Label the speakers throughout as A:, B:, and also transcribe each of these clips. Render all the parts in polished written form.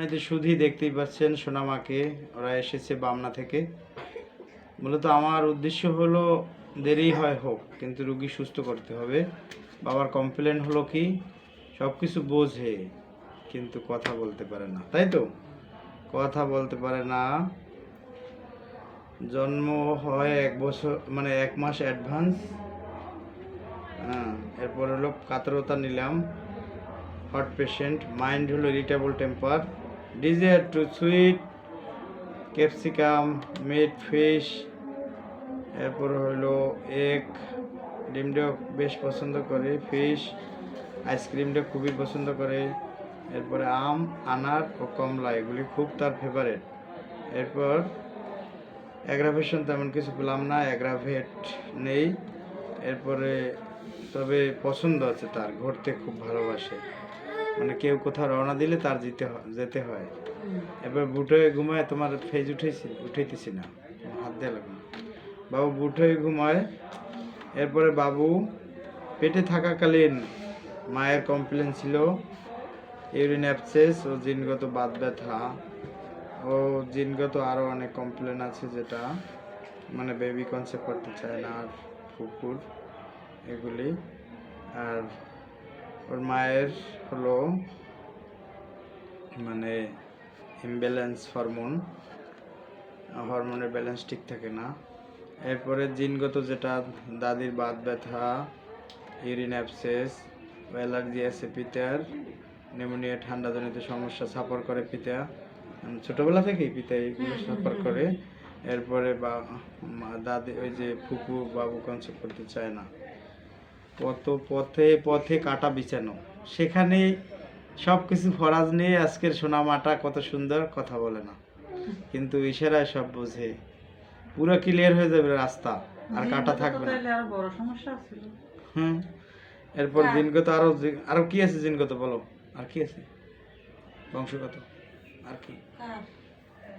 A: এই তো শুধু দেখতেই পাচ্ছেন সোনামাকে, ওরা এসেছে বামনা থেকে। মূলত আমার উদ্দেশ্য হলো দেরি হয় হোক, কিন্তু রুগী সুস্থ করতে হবে। বাবার কমপ্লেন হলো কি, সব কিছু বোঝে কিন্তু কথা বলতে পারে না, তাই তো? কথা বলতে পারে না। জন্ম হয় 1 বছর মানে 1 মাস অ্যাডভান্স। হ্যাঁ, এরপর হলো কাতরতা নিলাম, হট পেশেন্ট, মাইন্ড হলো irritable temper, desire to sweet, capsicum, meat, fish, এরপর হলো এগ, ডিমটাও বেশ পছন্দ করে, ফিশ, আইসক্রিমটা খুবই পছন্দ করে, এরপরে আম, আনার ও কমলা এগুলি খুব তার ফেভারেট। এরপর অ্যাগ্রাভেশন তেমন কিছু পেলাম না, অ্যাগ্রাভেট নেই। এরপরে তবে পছন্দ আছে তার, ঘুরতে খুব ভালোবাসে, মানে কেউ কোথাও রওনা দিলে তার যেতে হয়। এবার বুট হয়ে ঘুমায়, তোমার ফেজ উঠাইতেছি না, হাত দিয়ে লাগবে। বাবু বুট হয়ে ঘুমায়। এরপরে বাবু পেটে থাকাকালীন মায়ের কমপ্লেন ছিল ইউরিন অ্যাবসেস ও জিনগত বাত ব্যথা ও জিনগত আরও অনেক কমপ্লেন আছে, যেটা মানে বেবি কনসেপ্ট করতে চায় না, আর কুকুর এগুলি। আর ওর মায়ের হলো মানে ইমব্যালেন্স হরমোনের ব্যালেন্স ঠিক থাকে না। এরপরে জিনগত যেটা দাদির বাত ব্যথা, ইউরিন অ্যাবসেস, অ্যালার্জি আছে পিতার, নিউমোনিয়া, ঠান্ডাজনিত সমস্যা, সাফার করে পিতা ছোটবেলা থেকেই, পিতা এগুলো সাফার করে। এরপরে দাদি ওই যে ফুপু বাবু কনসেপ্ট করতে চায় না। কত পথে পথে কাটা বিছানো, সেখানে সব কিছু ফরাজ নিয়ে আজকের সোনামাটা কত সুন্দর, কথা বলে না কিন্তু ইশারায় সব বোঝে। পুরো ক্লিয়ার হয়ে যাবে রাস্তা, আর কাটা থাকবে না। হুম। এরপর জিনগত আরো কি আছে? জিনগত বলো, আর কি আছে? বংশগত আর কি?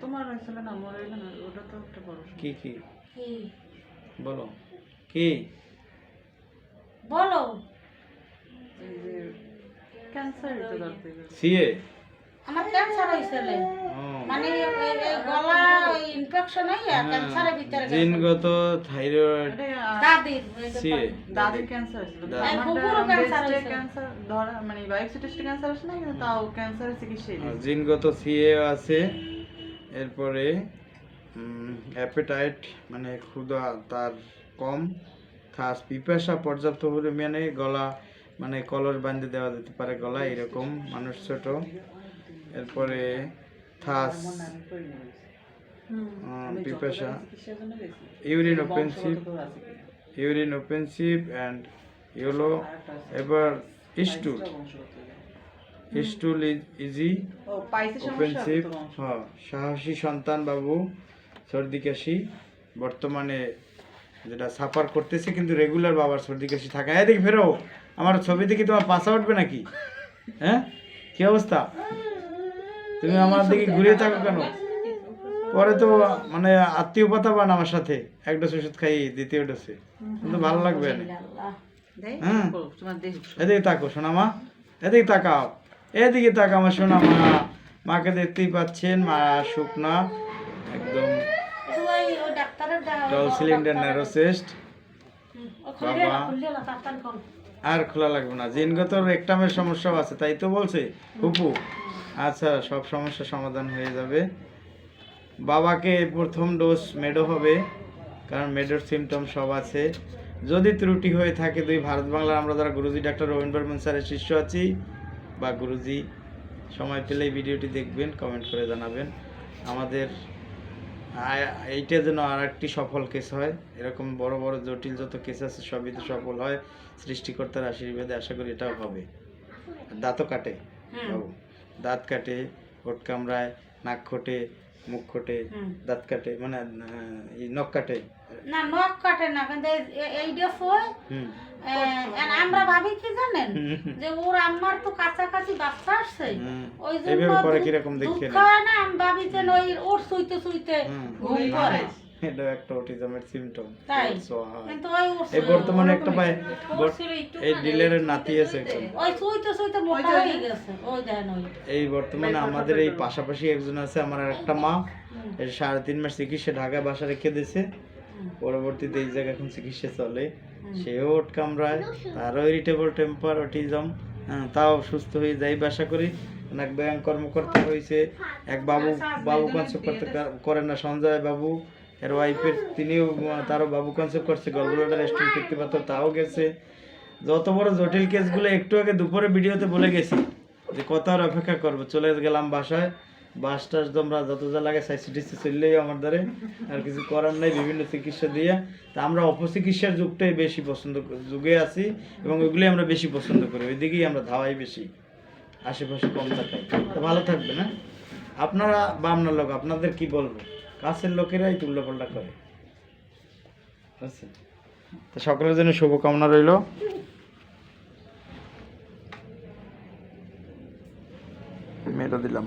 B: তোমার হয়েছিল না, আমার হইল না, ওটা তো একটা বড়
A: কি কি বলো, কি
C: বলো।
B: এই যে ক্যান্সার তো ধরতে গেলে
A: সিএ
C: আমার ক্যান্সার হইছিল, মানে এই গলা ইনফেকশন হইয়া ক্যান্সারের ভিতরে গেছে।
A: জিনগত থাইরয়েড,
C: দাদির
A: সিএ,
B: দাদির ক্যান্সার হয়েছিল,
C: ফুফুরও ক্যান্সার হয়েছে।
B: ক্যান্সার ধরা মানে বায়োপসি টেস্টে ক্যান্সার আসে না, কিন্তু তাও ক্যান্সারের চিকিৎসাই নেই।
A: জিনগত সিএ আছে। এরপরে অ্যাপেটাইট মানে ক্ষুধা তার কম, খাস পিপাসা পর্যাপ্ত পরিমাণে, গলা মানে কলর বাঁধে দেওয়া যেতে পারে গলা, এরকম মানুষ ছোট। এরপরে থাস, পিপাসা, ইউরিন অফেন্সিভ অ্যান্ড ইয়েলো। এবার স্টুল ইজি অফেন্সিভ। হ্যাঁ, সাহসী সন্তান বাবু, সর্দি কাশি বর্তমানে যেটা সাফার করতেছে, কিন্তু রেগুলার বাবার সর্দি কাশি থাকে। এদিকে ফেরো, আমার ছবি দেখি তোমার পাশা উঠবে নাকি? হ্যাঁ, কি অবস্থা? তুমি আমার দিকে ঘুরে থাকো কেন? পরে তো মানে আত্মীয় পাতাবান আমার সাথে, এক ডোজ ওষুধ খাই, দ্বিতীয় ডোজে কিন্তু ভালো লাগবে না। হ্যাঁ, এদিকে তাকো সোনামা, এদিকে তাকাও, এদিকে তাকা আমার সোনামা। মাকে দেখতেই পাচ্ছেন, মা শুকনা একদম, ডল সিলিন্ডার, ন্যারো চেস্ট। বাবা আর খোলা লাগবে না। জিনগত রেকটামের সমস্যাও আছে, তাই তো বলছে ফুপু। আচ্ছা, সব সমস্যা সমাধান হয়ে যাবে। বাবাকে প্রথম ডোজ মেডো হবে, কারণ মেডোর সিমটম সব আছে। যদি ত্রুটি হয়ে থাকে, ভারত বাংলার আমরা যারা গুরুজি ডাক্তার রবীন বর্মন স্যারের শিষ্য আছি, বা গুরুজি সময় পেলেই ভিডিওটি দেখবেন, কমেন্ট করে জানাবেন। আমাদের এইটা যেন আর একটি সফল কেস হয়। এরকম বড় বড় জটিল যত কেস আছে সবই তো সফল হয় সৃষ্টিকর্তার আশীর্বাদে, আশা করি এটাও হবে। দাঁতও কাটে বাবু, দাঁত কাটে, ঠোঁট কামড়ায়, নাক খোটে, মুখ খোটে, দাঁত কাটে মানে নখ কাটে
C: না, নখ কাটে না, কিন্তু এইটা হয়। আমরা ভাবি কি জানেন, যে ওর আমার তো কাছাকাছি বাচ্চা আসছে, ওই জন্য
A: করে কিরকম দেখে
C: না, আমি ভাবি যে ওর শুইতে শুইতে ঘুম করে।
A: এটা একটা অটিজমের সিম্পটম।
C: তাই? কিন্তু ওই
A: এই বর্তমানে একটা এই ডিলারের নাতি আছে একটা।
C: ওই সুইতে মোটা হয়ে গেছে ওই দেন ওই
A: এই বর্তমানে আমাদের এই পাশাপাশি একজন আছে, আমার আরেকটা মা, এর 3.5 মাস চিকিৎসা ঢাকায় বাসা রেখে দিয়েছে, পরবর্তীতে এই জায়গায় এখন চিকিৎসা চলে। সেও ওট কামড়ায়, তারও ইরিটেবল টেম্পার, অটিজম, তাও সুস্থ হয়ে যাই আশা করি। এক ব্যায়াম কর্মকর্তা হয়েছে, এক বাবু কনসেপ্ট করতে করে না, সঞ্জয় বাবু এর ওয়াইফের, তিনিও তারও বাবু কনসেপ্ট করছে, গলব্লাডার স্টোন দেখতে পাতো, তাও গেছে। যত বড় জটিল কেসগুলো একটু আগে দুপুরে ভিডিওতে বলে গেছি যে কত আর অপেক্ষা করবো। চলে গেলাম বাসায়, বাস টাস তোমরা যত যা লাগে সাইসিটিসি চললেই আমার দ্বারে, আর কিছু করার নেই, বিভিন্ন চিকিৎসা দিয়ে। তা আমরা অপচিকিৎসার যুগটাই বেশি যুগে আছি, এবং ওইগুলোই আমরা বেশি পছন্দ করি, ওই দিকেই আমরা ধাওয়াই বেশি, আশেপাশে কম থাকাই। তো ভালো থাকবে না আপনারা বা আপনার লোক, আপনাদের কি বলবো, কাছের লোকেরাই তুল্যপাল্টা করে। আচ্ছা, তো সকলের জন্য শুভকামনা রইল। মেয়েটা দিলাম।